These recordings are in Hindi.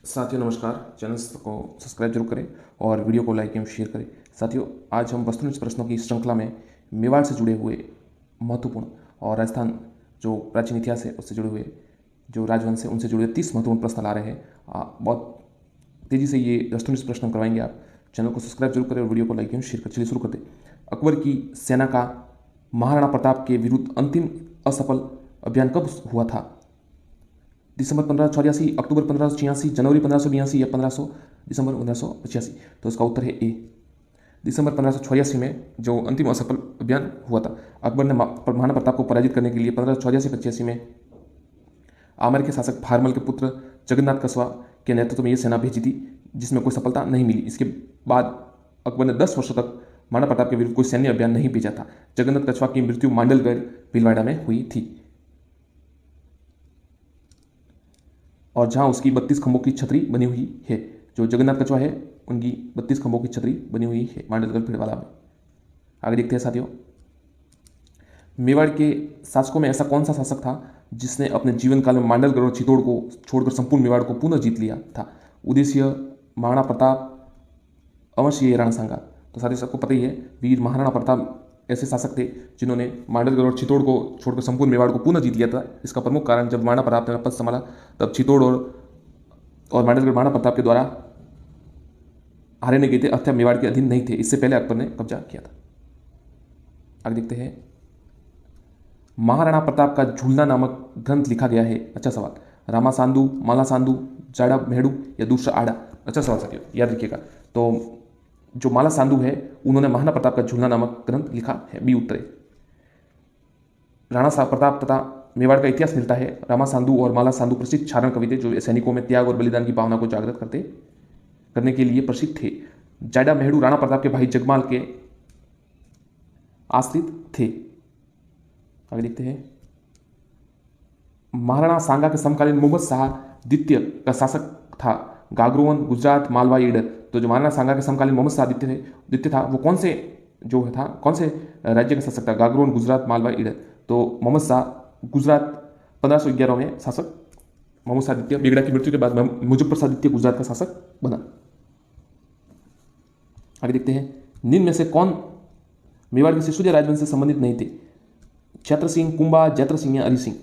साथियों नमस्कार। चैनल को सब्सक्राइब जरूर करें और वीडियो को लाइक एवं शेयर करें। साथियों आज हम वस्तुनिष्ठ प्रश्नों की श्रृंखला में मेवाड़ से जुड़े हुए महत्वपूर्ण और राजस्थान जो प्राचीन इतिहास है उससे जुड़े हुए जो राजवंश है उनसे जुड़े 30 महत्वपूर्ण प्रश्न ला रहे हैं। बहुत तेज़ी से ये वस्तुनिष्ठ प्रश्न करवाएंगे आप। चैनल को सब्सक्राइब जरूर करें और वीडियो को लाइक एवं शेयर करें। चलिए शुरू करते। अकबर की सेना का महाराणा प्रताप के विरुद्ध अंतिम असफल अभियान कब हुआ था? दिसंबर 1584, अक्टूबर 1586, जनवरी 1582 या दिसंबर 1585। तो इसका उत्तर है ए, दिसंबर 1584 में जो अंतिम असफल अभियान हुआ था। अकबर ने महाराणा प्रताप को पराजित करने के लिए 1584-85 में आमेर के शासक भारमल के पुत्र जगन्नाथ कछवाहा के नेतृत्व में यह सेना भेजी थी, जिसमें कोई सफलता नहीं मिली। इसके बाद अकबर ने 10 वर्षों तक महाराणा प्रताप के विरुद्ध कोई सैन्य अभियान नहीं भेजा था। जगन्नाथ कछवाहा की मृत्यु मांडलगढ़ भीलवाड़ा में हुई थी और जहां उसकी 32 खंभों की छतरी बनी हुई है। जो जगन्नाथ कछवाहा है उनकी 32 खंभों की छतरी बनी हुई है मांडलगढ़ भीलवाड़ा में। आगे देखते हैं साथियों, मेवाड़ के शासकों में ऐसा कौन सा शासक था जिसने अपने जीवन काल में मांडलगढ़ और चित्तौड़ को छोड़कर संपूर्ण मेवाड़ को पुनः जीत लिया था? उदयसिंह, महाराणा प्रताप, अमर सिंह, राणा सांगा। तो साथियों सबको पता ही है, वीर महाराणा प्रताप ऐसे शासक थे जिन्होंने मांडलगढ़ और चित्तौड़ को छोड़कर संपूर्ण मेवाड़ को पुनः जीत लिया था। इसका प्रमुख कारण जब महाराणा प्रताप ने पद संभाला तब चित्तौड़ और मांडलगढ़ महाराणा प्रताप के द्वारा हारे नहीं गए थे अर्थात मेवाड़ के अधीन नहीं थे। इससे पहले अकबर ने कब्जा किया था। आगे देखते हैं, महाराणा प्रताप का झूलना नामक ग्रंथ लिखा गया है। अच्छा सवाल। रामा सांदू, माला सांदू, जाड़ा मेहड़ू या दूसरा आड़ा? अच्छा सवाल साथियों, याद रखिएगा। तो जो माला सांदू है उन्होंने महाराणा प्रताप का झूलना नामक ग्रंथ लिखा है, बी उत्तर है। राणा प्रताप तथा मेवाड़ का इतिहास मिलता है। रामा सांदू और माला सांदू प्रसिद्ध चारण कवि थे जो सैनिकों में त्याग और बलिदान की भावना को जागृत करने के लिए प्रसिद्ध थे। जाड़ा मेहड़ू राणा प्रताप के भाई जगमाल के आश्रित थे। आगे देखते हैं, महाराणा सांगा के समकालीन मोहम्मद शाह द्वितीय का शासक था। गागरोन, गुजरात, मालवा, ईडर। तो जो महाराणा सांगा के समकालीन मोहम्मद शाह द्वितीय था वो कौन से राज्य का शासक था? गागरोन, गुजरात, मालवा, ईडर। तो मोहम्मद शाह गुजरात 1511 में शासक मोहम्मद शाह द्वितीय बेगड़ा की मृत्यु के बाद मुजफ्फर शाह द्वितीय गुजरात का शासक बना। आगे देखते हैं, निम्न में से कौन मेवाड़ के सिसोदिया राजवंश से संबंधित नहीं थे? छत्र सिंह, कुंभा, जैत्र सिंह या हरि सिंह?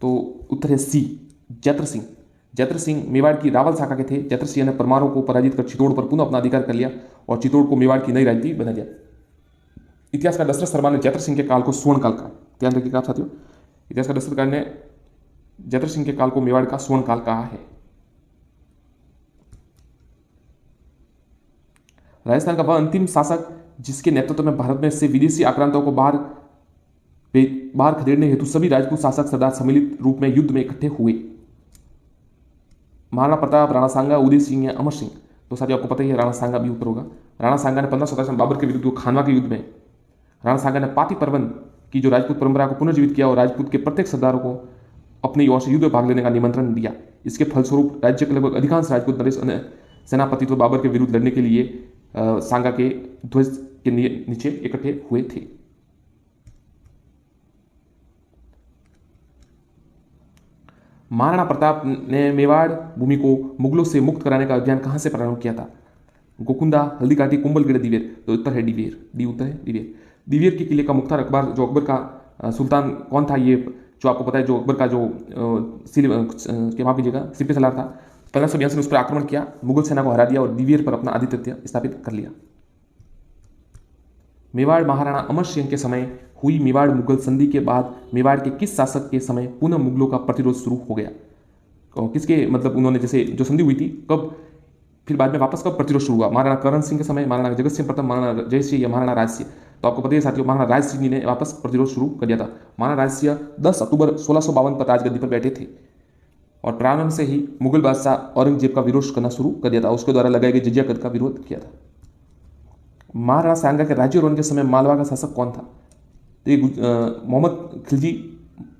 तो उत्तर है सी, जैत्र सिंह। जैत्र सिंह मेवाड़ की रावल शाखा के थे। जैत्र सिंह ने परमारों को पराजित कर चित्तौड़ पर पुनः अपना अधिकार कर लिया और चित्तौड़ को मेवाड़ की नई राजधानी बना दिया। इतिहासकार दशरथ शर्मा ने जैत्र सिंह के काल को स्वर्ण काल कहा। ध्यान रखिएगा आप साथियों, इतिहासकार दशरथ ने जैत्र सिंह के काल को मेवाड़ का स्वर्ण काल कहा है। राजस्थान का वह अंतिम शासक जिसके नेतृत्व में भारत में से विदेशी आक्रांताओं को बाहर खदेड़ने हेतु सभी राजपूत शासक सरदार सम्मिलित रूप में युद्ध में इकट्ठे हुए? महाराणा प्रताप, राणा सांगा, उदय सिंह या अमर सिंह? तो साथियों आपको पता ही है, राणा सांगा भी उत्तर होगा। राणा सांगा ने 1517 में बाबर के विरुद्ध खानवा के युद्ध में राणा सांगा ने पाती पर्वन की जो राजपूत परंपरा को पुनर्जीवित किया और राजपूत के प्रत्येक सरदारों को अपनी ओर से युद्ध में भाग लेने का निमंत्रण दिया। इसके फलस्वरूप राज्य के लगभग अधिकांश राजपूत नरेश सेनापति तो बाबर के विरुद्ध लड़ने के लिए सांगा के ध्वज के नीचे इकट्ठे हुए थे। महाराणा प्रताप ने मेवाड़ भूमि को मुगलों से मुक्त कराने का अभियान कहां से प्रारंभ किया था? गोकुंदा, हल्दीघाटी, कुंभलगढ़, दिवेर? तो उत्तर है दिवेर, डी उत्तर है दिवेर। दिवेर के किले का मुख्तार अकबर जो अकबर का सुल्तान कौन था? ये जो आपको पता है, जो अकबर का जो माफ कीजिएगा सिपह सलार था। 1582 में उस पर आक्रमण किया, मुगल सेना को हरा दिया और दिवेर पर अपना आधिपत्य स्थापित कर लिया। मेवाड़ महाराणा अमर सिंह के समय हुई मेवाड़ मुगल संधि के बाद मेवाड़ के किस शासक के समय पुनः मुगलों का प्रतिरोध शुरू हो गया? और किसके मतलब उन्होंने जैसे जो संधि हुई थी कब, फिर बाद में वापस कब प्रतिरोध शुरू हुआ? महाराणा करण सिंह के समय, महाराणा जगत सिंह प्रथम, महाराणा जय सिंह या महाराणा राज सिंह? तो आपको पता है साथियों, महाराणा राज सिंह ने वापस प्रतिरोध शुरू कर दिया था। महाराणा राज सिंह 10 अक्टूबर 1652 पर राजगद्दी पर बैठे थे और प्रारंभ से ही मुगल बादशाह औरंगजेब का विरोध करना शुरू कर दिया था। उसके द्वारा लगाए गए जजिया कर का विरोध किया था। महाराणा सांगा के राज्यारोहण के समय मालवा का शासक कौन था? तो ये मोहम्मद खिलजी,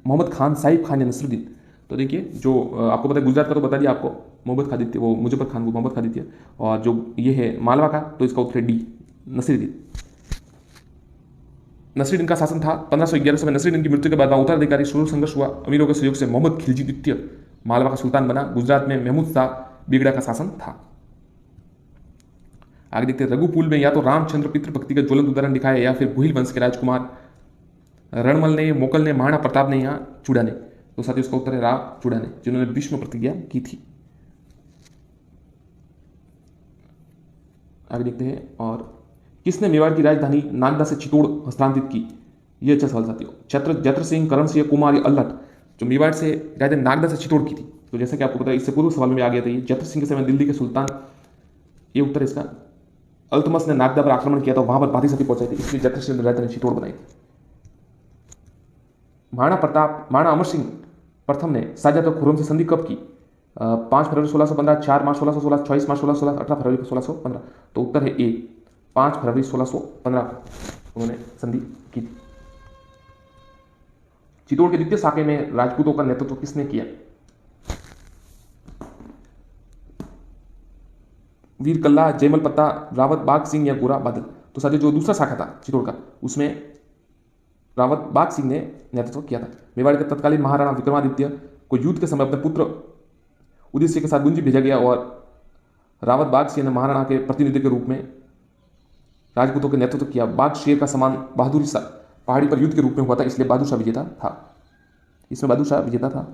मोहम्मद खान, साहिब खान या नसरुद्दीन? तो देखिए, जो आपको पता है गुजरात का तो बता दिया आपको, मोहम्मद खादित्य, वो मुजफ्फर खान को मोहम्मद खादित्य। और जो ये है मालवा का, तो इसका उत्तर है डी, नसीरुद्दीन। नसीरुद्दीन का शासन था 1511 में। नसीरुद्दीन की मृत्यु के बाद उत्तराधिकारी शुरू संघर्ष हुआ। अमीरों के सहयोग से मोहम्मद खिलजी द्वितीय मालवा का सुल्तान बना। गुजरात में महमूद शाह बेगड़ा का शासन था। आगे देखते हैं, रघुकुल में या तो रामचंद्र पितृभक्ति का ज्वलंत उदाहरण दिखाया या फिर गुहिल वंश के राजकुमार रणमल ने, मोकल ने, महाराणा प्रताप ने, यहाँ चूड़ा ने। तो साथियों इसका उत्तर है राव चूड़ा ने, जिन्होंने भीष्म प्रतिज्ञा की थी। आगे देखते हैं, और किसने मेवाड़ की राजधानी नागदा से चित्तौड़ हस्तांतरित की? ये अच्छा सवाल साथियों। जत्र सिंह, करण सिंह, कुमार या अल्लट, जो मेवाड़ से राजधानी नागदा से चित्तौड़ की थी। तो जैसा कि आपको पता है, इससे पूर्व सवाल में आ गया था ये, जत्र सिंह के समय दिल्ली के सुल्तान, ये उत्तर इसका। अल्तमस ने नागदा पर आक्रमण किया तो वहां पर बाधी सती पहुंचाई थी, इसलिए जत्र सिंह ने राजधानी चित्तौड़ बनाई थी। महाराणा अमर सिंह प्रथम ने शाहजहां खुर्रम से संधि कब की? 5 फरवरी 1615, 4 मार्च 1616, 26 मार्च 1616, 18 फरवरी 1615। तो उत्तर है ए, 5 फरवरी 1615 को उन्होंने संधि की थी। चित्तौड़ के द्वितीय साके में राजपूतों का नेतृत्व किसने किया? वीर कल्ला, जयमल पत्ता, रावत बाग सिंह या गोरा बादल। तो साथियों जो दूसरा शाखा था चित्तौड़ का, उसमें रावत बाग सिंह ने नेतृत्व किया था। मेवाड़ के तत्कालीन महाराणा विक्रमादित्य को युद्ध के समय अपने पुत्र उदय सिंह के साथ गुंजी भेजा गया और रावत बाग सिंह ने महाराणा के प्रतिनिधि के रूप में राजपूतों के नेतृत्व किया। बाग शेर का समान बहादुरी पहाड़ी पर युद्ध के रूप में हुआ था, इसलिए बहादुर शाह विजेता था। इसमें बहादुर शाह विजेता था।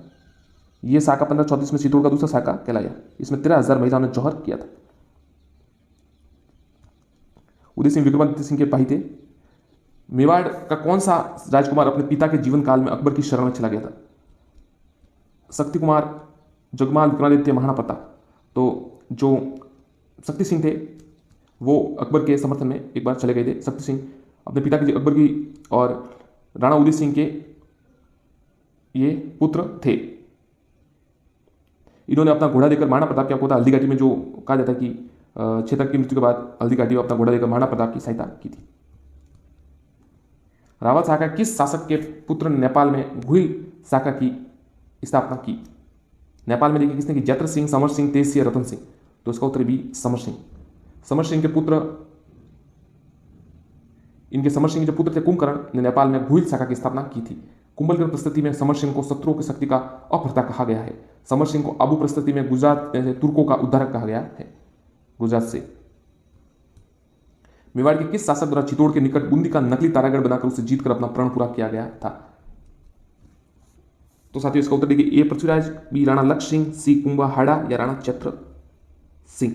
यह साका 1534 में चित्तौड़ का दूसरा साका कहलाया। इसमें 13,000 महिलाओं ने जौहर किया था। उदय सिंह विक्रमादित्य सिंह के भाई थे। मेवाड़ का कौन सा राजकुमार अपने पिता के जीवन काल में अकबर की शरण में चला गया था? शक्ति कुमार, जगमाल, विक्रमादित्य, महाराणा प्रताप। तो जो शक्ति सिंह थे वो अकबर के समर्थन में एक बार चले गए थे। शक्ति सिंह अपने पिता के अकबर की और राणा उदय सिंह के ये पुत्र थे। इन्होंने अपना घोड़ा देकर महाराणा प्रताप, क्या होता हल्दी घाटी में जो कहा जाता है कि क्षेत्रक की मृत्यु के बाद हल्दी घाटी में अपना घोड़ा देकर महाराणा प्रताप की सहायता की थी। रावत शाखा किस शासक के पुत्र ने नेपाल में घुइल शाखा की स्थापना की? नेपाल में देखिए किसने की? जत्र सिंह, समर सिंह, तेज सिंह, रतन सिंह। तो इसका उत्तर भी समर सिंह। समर सिंह के पुत्र, इनके समर सिंह के जो पुत्र थे कुंभकर्ण ने नेपाल में घुइल शाखा की स्थापना की थी। कुंभलगढ़ प्रस्तुति में समर सिंह को शत्रुओं की शक्ति का अपहर्ता कहा गया है। समर सिंह को आबू प्रस्तुति में गुजरात से तुर्कों का उद्धारक कहा गया है। गुजरात से। मेवाड़ के किस शासक द्वारा चित्तौड़ के निकट बूंदी का नकली तारागढ़ बनाकर उसे जीतकर अपना प्रण पूरा किया गया था? तो साथियों इसका उत्तर देखिए, ए पृथ्वीराज, बी राणा लक्ष्य सिंह, सी कुंभा हाड़ा या राणा चत्र सिंह।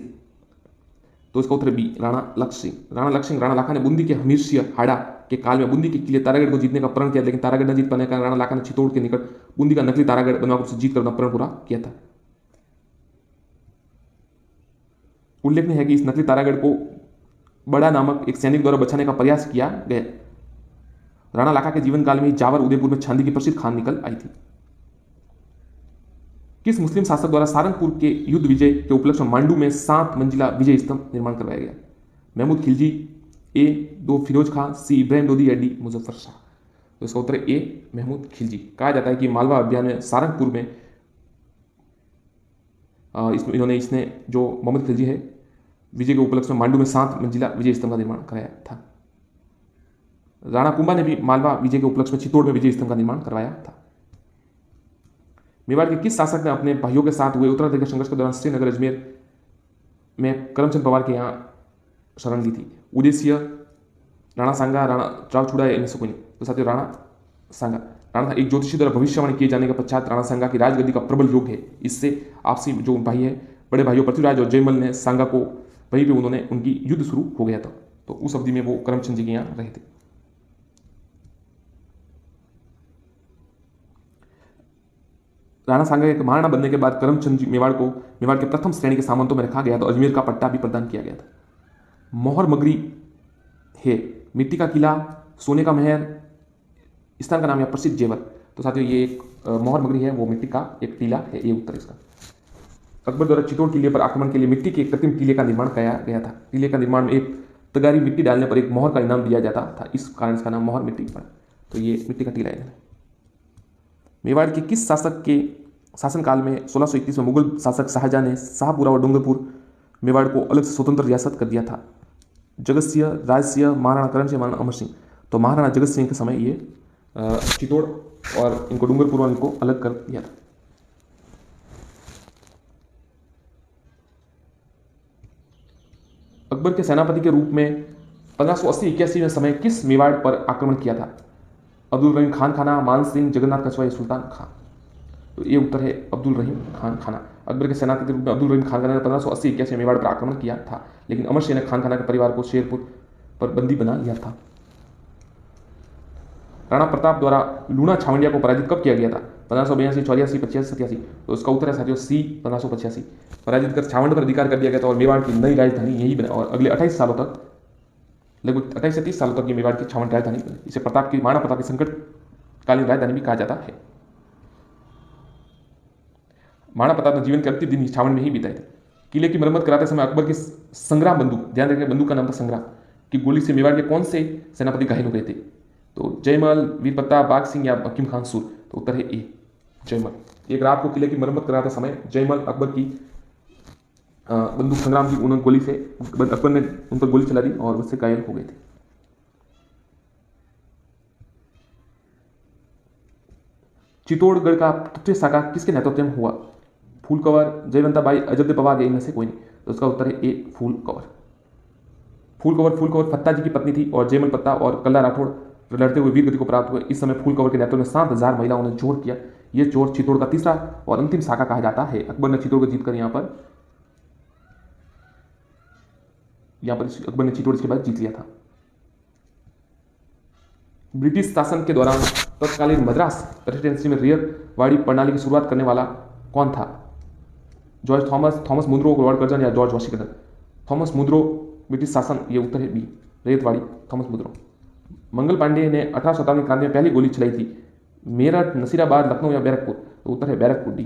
तो इसका उत्तर बी राणा लक्ष्य सिंह। राणा लक्ष्य सिंह, राणा लाखा ने बूंदी के हमीरसिंह हाड़ा के काल में बूंदी के किले तारागढ़ को जीतने का प्रण किया, लेकिन तारागढ़ न जीत पाने का राणा लाखा ने चित्तौड़ के निकट बूंदी का नकली तारागढ़ बनवाकर उसे जीतकर अपना प्रण पूरा किया था। उल्लेखनीय है कि इस नकली तारागढ़ को बड़ा नामक एक सैनिक द्वारा बचाने का प्रयास किया गया। राणा लाखा के जीवन काल में जावर उदयपुर में छांदी की प्रसिद्ध खान निकल आई थी। किस मुस्लिम शासक द्वारा सारंगपुर के युद्ध विजय के उपलक्ष्य में मांडू में 7 मंजिला विजय स्तंभ निर्माण करवाया गया? महमूद खिलजी, ए 2 फिरोज खां, सी इब्राहिम लोदी या डी मुजफ्फर शाह। तो इसका उत्तर ए महमूद खिलजी। कहा जाता है कि मालवा अभियान में सारंगपुर में इसने जो मोहम्मद खिलजी है विजय के उपलक्ष्य में मांडू में 7 मंजिला विजय स्तंभ का निर्माण कराया था। राणा कुंभा ने भी मालवा विजय के उपलक्ष्य में चित्तौड़ में विजय स्तंभ का निर्माण करवाया था। मेवाड़ के किस शासक ने अपने भाइयों के साथ हुए उत्तराधिकारी संघर्ष के दौरान श्रीनगर अजमेर में करमचंद पवार के यहाँ शरण ली थी? उदय सिंह, राणा सांगा, राणा राव चूड़ा या इनमें से कोई नहीं? तो साथियों राणा सांगा। राणा एक ज्योतिषी द्वारा भविष्यवाणी किए जाने के पश्चात राणा सांगा की राजगद्दी का प्रबल योग है। इससे आपसी जो भाई है, बड़े भाइयों पृथ्वीराज और जयमल ने सांगा को वहीं पे उन्होंने उनकी युद्ध शुरू हो गया था। तो उस अवधि में वो करमचंद जी के यहाँ रहे थे। राणा सांगा के महाराणा बनने के बाद करमचंद जी मेवाड़ के प्रथम श्रेणी के सामंतों में रखा गया तो अजमेर का पट्टा भी प्रदान किया गया था। मोहर मगरी है मिट्टी का किला, सोने का महल, स्थान का नाम या प्रसिद्ध जेवर? तो साथियों ये एक मोहर मगरी है, वो मिट्टी का एक टीला है, ये उत्तर इसका। अकबर द्वारा चित्तौड़ किले पर आक्रमण के लिए मिट्टी के एक कृत्रिम टीले का निर्माण किया गया था। टीले का निर्माण में एक तगारी मिट्टी डालने पर एक मोहर का इनाम दिया जाता था, इस कारण इसका नाम मोहर मिट्टी पड़ा। तो ये मिट्टी का टीला है। मेवाड़ के किस शासक के शासनकाल में 1621 में मुगल शासक शाहजहां ने शाहपुरा और डूंगरपुर मेवाड़ को अलग से स्वतंत्र रियासत कर दिया था? जगत सिंह, राज सिंह, महाराणा करण सिंह, महाराणा अमर सिंह। तो महाराणा जगत सिंह के समय ये चित्तौड़ और इनको डूंगरपुर और इनको अलग कर दिया था। अकबर के सेनापति के रूप में 1580-81 में समय किस मेवाड़ पर आक्रमण किया था? अब्दुल रहीम खान खाना, मान सिंह, जगन्नाथ कछवा या सुल्तान खां? तो ये उत्तर है अब्दुल रहीम खान खाना। अकबर के सेनापति के रूप में अब्दुल रहीम खान खाना ने 1580-81 में मेवाड़ पर आक्रमण किया था, लेकिन अमर सिंह ने खान खाना के परिवार को शेरपुर पर बंदी बना लिया था। राणा प्रताप द्वारा लूणा छावंडिया को पराजित कब किया गया था? 1582, 84, 85, 87? तो इसका उत्तर है साथियों सी 1585। पराजित कर छावंड पर अधिकार कर दिया गया था और मेवाड़ की नई राजधानी यही बना और अगले 28 सालों तक, लगभग 28 से 30 सालों तक ये मेवाड़ की छावंड राजधानी बनी। इसे महाराणा प्रताप की संकटकालीन राजधानी भी कहा जाता है। महाराणा प्रताप ने जीवन के अंतिम दिन छावंड में ही बिताए थे। किले की मरम्मत कराते समय अकबर की संग्राम बंदूक, ध्यान रखिए बंदूक का नाम था संग्राम, की गोली से मेवाड़ के कौन से सेनापति घायल हो गए थे? तो जयमल, वीरपत्ता, बाघ सिंह या हकीम खान सूर? तो उत्तर है ए जयमल। एक रात को किले की मरम्मत कराते समय जयमल अकबर की बंदूक संग्राम की उन्होंने गोली से, अकबर ने उन पर गोली चला दी और उससे घायल हो गए थे। चित्तौड़गढ़ का तृतीय शाखा किसके नेतृत्व में हुआ? फूलकंवर, जयवंता बाई, अजब पवार या इनमें से कोई नहीं? तो उसका उत्तर है ए फूलकंवर। फूलकंवर फत्ता जी की पत्नी थी और जयमल पत्ता और कल्ला राठौड़ लड़ते हुए वीर गति को प्राप्त हुए। इस समय फूलकंवर के नेतृत्व में 7000 महिलाओं ने जोड़ किया। यह जोड़ चित्तौड़ का तीसरा और अंतिम शाखा कहा जाता है। अकबर ने चित्तौड़ को जीतकर यहाँ पर अकबर ने चित्तौड़ इसके बाद जीत लिया था। ब्रिटिश शासन के दौरान तत्कालीन मद्रास प्रेसिडेंसी में रेयरवाड़ी प्रणाली की शुरुआत करने वाला कौन था? जॉर्ज थॉमस मुद्रो, लॉर्ड कर्जन या जॉर्ज वाशिंगटन? थॉमस मुद्रो ब्रिटिश शासन, ये उत्तर है बी रेतवाड़ी, थॉमस मुद्रो। मंगल पांडे ने 18 शताब्दी की क्रांति में पहली गोली चलाई थी, मेरठ, नसीराबाद, लखनऊ या बैरकपुर? तो उत्तर है बैरकपुर, डी।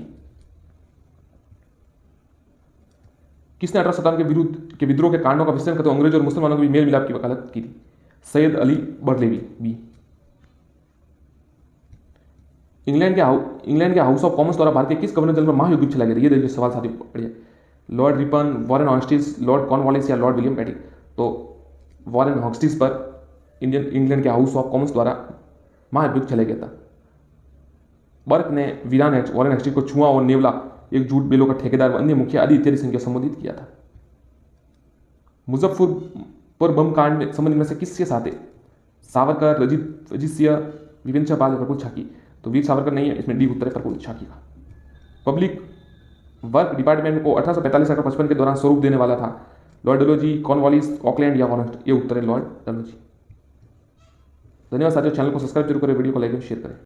किसने 18 शताब्दी के विद्रोह के कांडों का विश्लेषण करते हुए अंग्रेजों और मुसलमानों के बीच मेल मिलाप की वकालत की थी? सैयद अली बर्लेवी, बी। इंग्लैंड के हाउस ऑफ कॉमन्स द्वारा भारत के किस गवर्नर जनरल पर महायुद्ध चला गया? ये देखिए सवाल साथियों बढ़िया। Lord Ripon, Warren Hastings, Lord Cornwallis या लॉर्ड विलियम पेटिट? तो वॉरेन हॉस्टिस पर इंग्लैंड के हाउस ऑफ कॉमन्स द्वारा महायुद्ध चला गया था। बर्क ने वॉरेन हॉस्टिस को छुआ और नेवला, एक झूठ बेलों का ठेकेदार व अन्य मुखिया आदि इत्यादि संख्या संबोधित किया था। मुजफ्फरपुर बम कांड में संबंधित में से किसके साथ है? सावरकर, रजित सिंह, विपिन पाल या प्रफुल्ल छाकी? तो वीर सावरकर नहीं है, इसमें डी उत्तर है प्रफुल्ल छाकी का। पब्लिक वर्क डिपार्टमेंट को 1845-55 के दौरान स्वरूप देने वाला था? लॉर्ड डलहौजी, कॉर्नवालिस, ऑकलैंड या हॉर्नेट? ये उत्तर है लॉर्ड डलहौजी। धन्यवाद साथियों, चैनल को सब्सक्राइब जरूर करें, वीडियो को लाइक और शेयर करें।